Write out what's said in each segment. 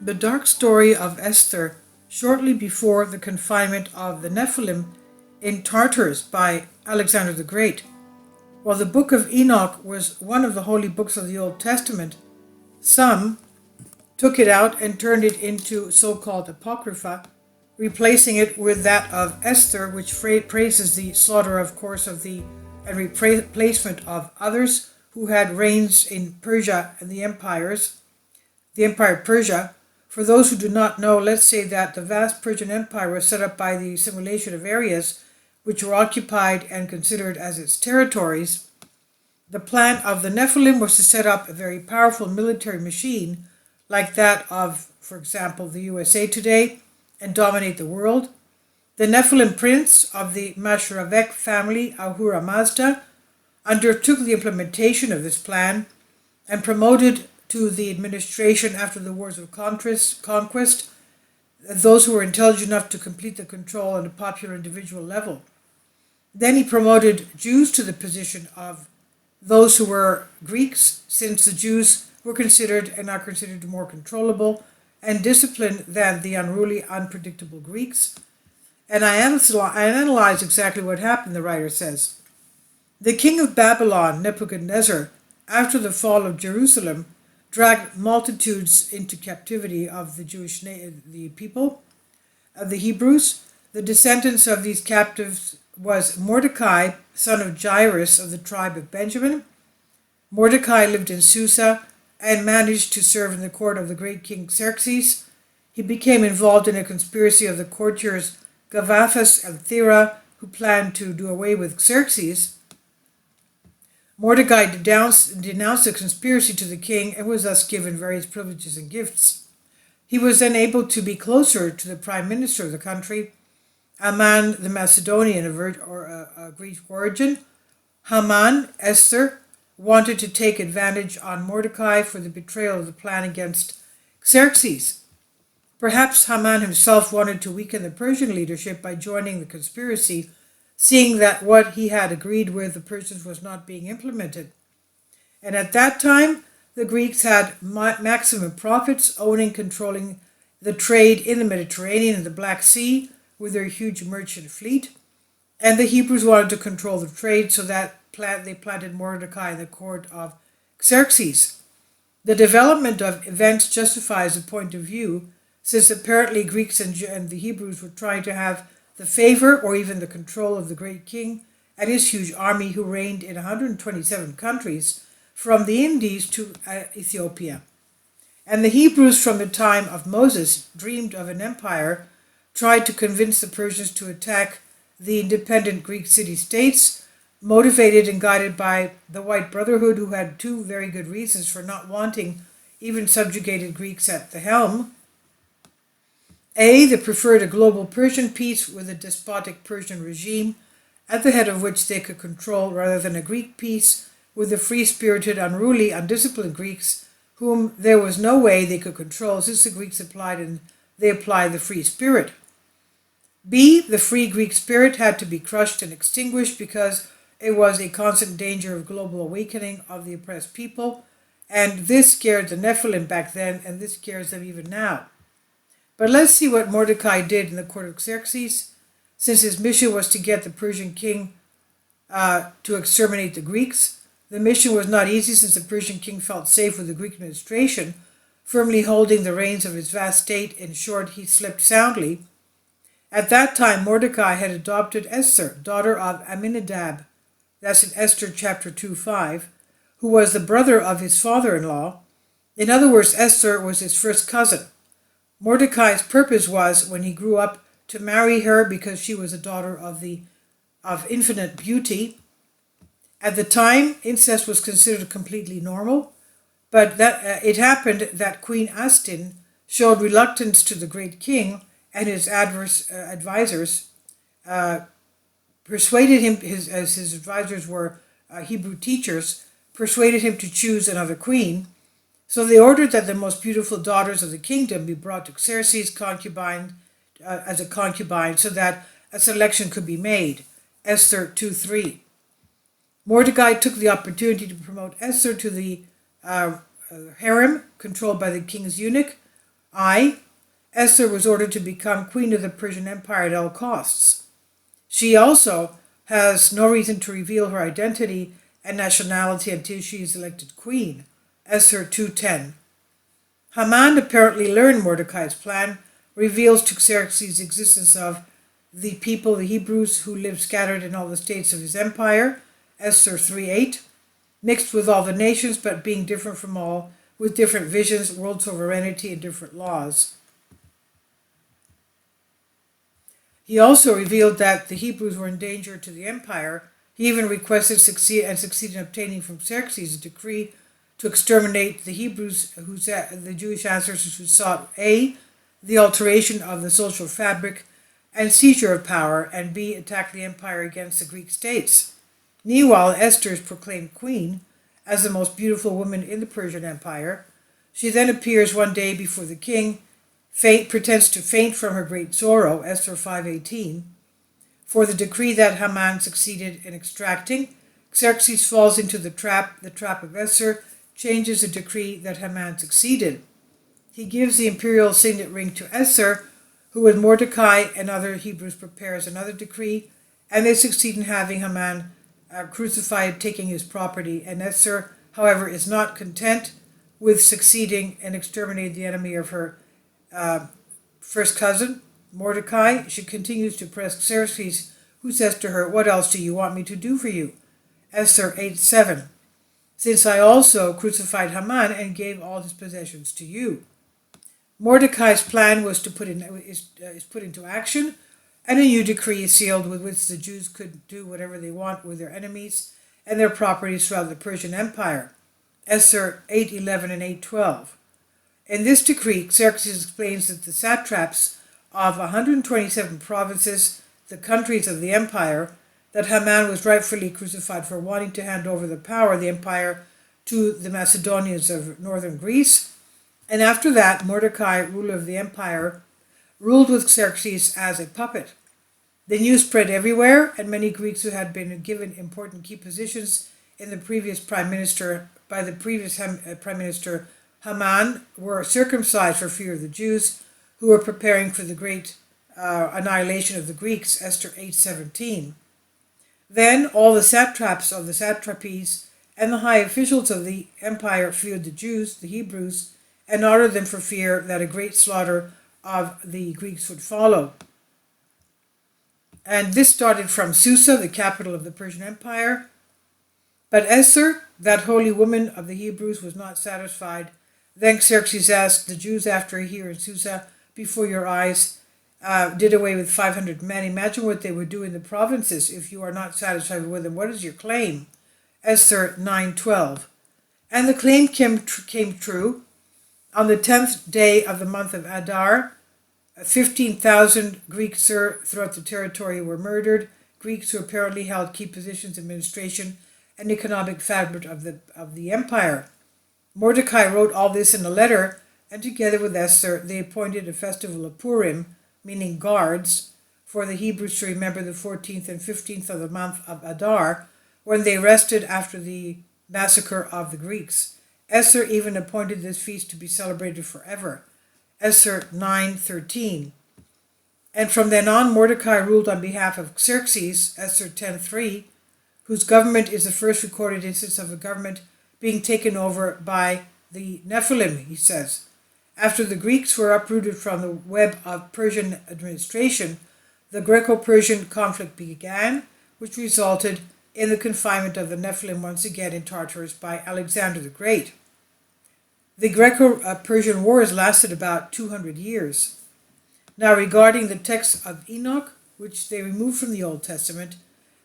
The dark story of Esther shortly before the confinement of the Nephilim in Tartarus by Alexander the Great. While the Book of Enoch was one of the holy books of the Old Testament, some took it out and turned it into so-called Apocrypha, replacing it with that of Esther, which praises the slaughter, of course, of the and replacement of others who had reigns in Persia and the Empire of Persia. For those who do not know, let's say that the vast Persian Empire was set up by the assimilation of areas which were occupied and considered as its territories. The plan of the Nephilim was to set up a very powerful military machine like that of, for example, the USA today, and dominate the world. The Nephilim prince of the Masharavek family, Ahura Mazda, undertook the implementation of this plan and promoted to the administration after the wars of conquest those who were intelligent enough to complete the control on a popular individual level. Then he promoted Jews to the position of those who were Greeks, since the Jews were considered and are considered more controllable and disciplined than the unruly, unpredictable Greeks. And I analyze exactly what happened, the writer says. The king of Babylon, Nebuchadnezzar, after the fall of Jerusalem, dragged multitudes into captivity of the people, of the Hebrews. The descendants of these captives was Mordecai, son of Jairus of the tribe of Benjamin. Mordecai lived in Susa and managed to serve in the court of the great king Xerxes. He became involved in a conspiracy of the courtiers Gavathas and Thera, who planned to do away with Xerxes. Mordecai denounced the conspiracy to the king and was thus given various privileges and gifts. He was then able to be closer to the prime minister of the country, Aman the Macedonian of Greek origin. Haman, Esther, wanted to take advantage on Mordecai for the betrayal of the plan against Xerxes. Perhaps Haman himself wanted to weaken the Persian leadership by joining the conspiracy, seeing that what he had agreed with the Persians was not being implemented. And at that time, the Greeks had maximum profits, owning, controlling the trade in the Mediterranean and the Black Sea with their huge merchant fleet. And the Hebrews wanted to control the trade, so that they planted Mordecai in the court of Xerxes. The development of events justifies the point of view, since apparently Greeks and the Hebrews were trying to have the favor or even the control of the great king and his huge army, who reigned in 127 countries from the Indies to Ethiopia. And the Hebrews from the time of Moses dreamed of an empire, tried to convince the Persians to attack the independent Greek city-states, motivated and guided by the White Brotherhood, who had two very good reasons for not wanting even subjugated Greeks at the helm. A, they preferred a global Persian peace with a despotic Persian regime, at the head of which they could control, rather than a Greek peace with the free-spirited, unruly, undisciplined Greeks, whom there was no way they could control, since the Greeks applied the free spirit. B, the free Greek spirit had to be crushed and extinguished because it was a constant danger of global awakening of the oppressed people, and this scared the Nephilim back then, and this scares them even now. But let's see what Mordecai did in the court of Xerxes, since his mission was to get the Persian king to exterminate the Greeks. The mission was not easy, since the Persian king felt safe with the Greek administration, firmly holding the reins of his vast state. In short, he slept soundly. At that time, Mordecai had adopted Esther, daughter of Aminadab, that's in Esther chapter 2:5, who was the brother of his father-in-law. In other words, Esther was his first cousin. Mordecai's purpose was, when he grew up, to marry her because she was a daughter of infinite beauty. At the time, incest was considered completely normal, but it happened that Queen Astin showed reluctance to the great king, and his advisors persuaded him, as his advisors were Hebrew teachers, persuaded him to choose another queen. So they ordered that the most beautiful daughters of the kingdom be brought to Xerxes as a concubine, so that a selection could be made. Esther 2:3. Mordecai took the opportunity to promote Esther to the harem controlled by the king's eunuch, I. Esther was ordered to become queen of the Persian Empire at all costs. She also has no reason to reveal her identity and nationality until she is elected queen. Esther 2:10. Haman apparently learned Mordecai's plan, reveals to Xerxes the existence of the people, the Hebrews, who lived scattered in all the states of his empire. Esther 3:8. Mixed with all the nations, but being different from all, with different visions, world sovereignty, and different laws. He also revealed that the Hebrews were in danger to the empire. He even requested succeeded in obtaining from Xerxes a decree to exterminate the Hebrews, the Jewish ancestors who sought A, the alteration of the social fabric and seizure of power, and B, attack the empire against the Greek states. Meanwhile, Esther is proclaimed queen as the most beautiful woman in the Persian Empire. She then appears one day before the king, pretends to faint from her great sorrow, Esther 5:18, for the decree that Haman succeeded in extracting. Xerxes falls into the trap of Esther, changes the decree that Haman succeeded. He gives the imperial signet ring to Esther, who with Mordecai and other Hebrews prepares another decree, and they succeed in having Haman crucified, taking his property. And Esther, however, is not content with succeeding in exterminating the enemy of her first cousin, Mordecai. She continues to press Xerxes, who says to her, "What else do you want me to do for you?" Esther 8:7. Since I also crucified Haman and gave all his possessions to you. Mordecai's plan was is put into action, and a new decree is sealed with which the Jews could do whatever they want with their enemies and their properties throughout the Persian Empire. Esther 8:11 and 8:12. In this decree, Xerxes explains that the satraps of 127 provinces, the countries of the empire, that Haman was rightfully crucified for wanting to hand over the power of the empire to the Macedonians of northern Greece. And after that, Mordecai, ruler of the empire, ruled with Xerxes as a puppet. The news spread everywhere, and many Greeks who had been given important key positions in the previous prime minister Haman were circumcised for fear of the Jews, who were preparing for the great annihilation of the Greeks. Esther 8:17. Then all the satraps of the satrapies and the high officials of the empire feared the Jews, the Hebrews, and ordered them for fear that a great slaughter of the Greeks would follow. And this started from Susa, the capital of the Persian Empire. But Esther, that holy woman of the Hebrews, was not satisfied. Then Xerxes asked the Jews after here in Susa, before your eyes, did away with 500 men. Imagine what they would do in the provinces if you are not satisfied with them. What is your claim? Esther 9:12. And the claim came true. On the 10th day of the month of Adar, 15,000 Greeks throughout the territory were murdered, Greeks who apparently held key positions in administration and economic fabric of the empire. Mordecai wrote all this in a letter, and together with Esther, they appointed a festival of Purim, meaning guards, for the Hebrews to remember the 14th and 15th of the month of Adar, when they rested after the massacre of the Greeks. Esther even appointed this feast to be celebrated forever. Esther 9:13. And from then on, Mordecai ruled on behalf of Xerxes, Esther 10:3, whose government is the first recorded instance of a government being taken over by the NEPHILIM, he says. After the Greeks were uprooted from the web of Persian administration, the Greco-Persian conflict began, which resulted in the confinement of the NEPHILIM once again in Tartarus by Alexander the Great. The Greco-Persian Wars lasted about 200 years. Now, regarding the texts of Enoch, which they removed from the Old Testament,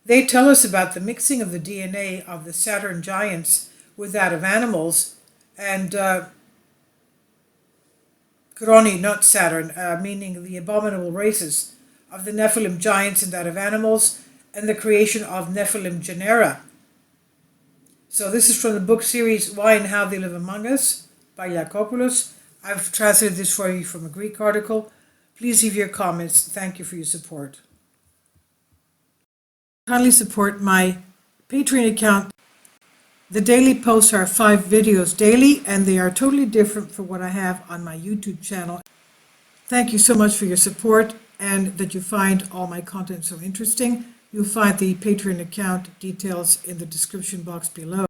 they tell us about the mixing of the DNA of the Saturn giants with that of animals, and Kroni, not Saturn, meaning the abominable races of the Nephilim giants and that of animals, and the creation of Nephilim genera. So this is from the book series Why and How They Live Among Us by Yakopoulos. I've translated this for you from a Greek article. Please leave your comments. Thank you for your support. Kindly support my Patreon account. The daily posts are 5 videos daily, and they are totally different from what I have on my YouTube channel. Thank you so much for your support and that you find all my content so interesting. You'll find the Patreon account details in the description box below.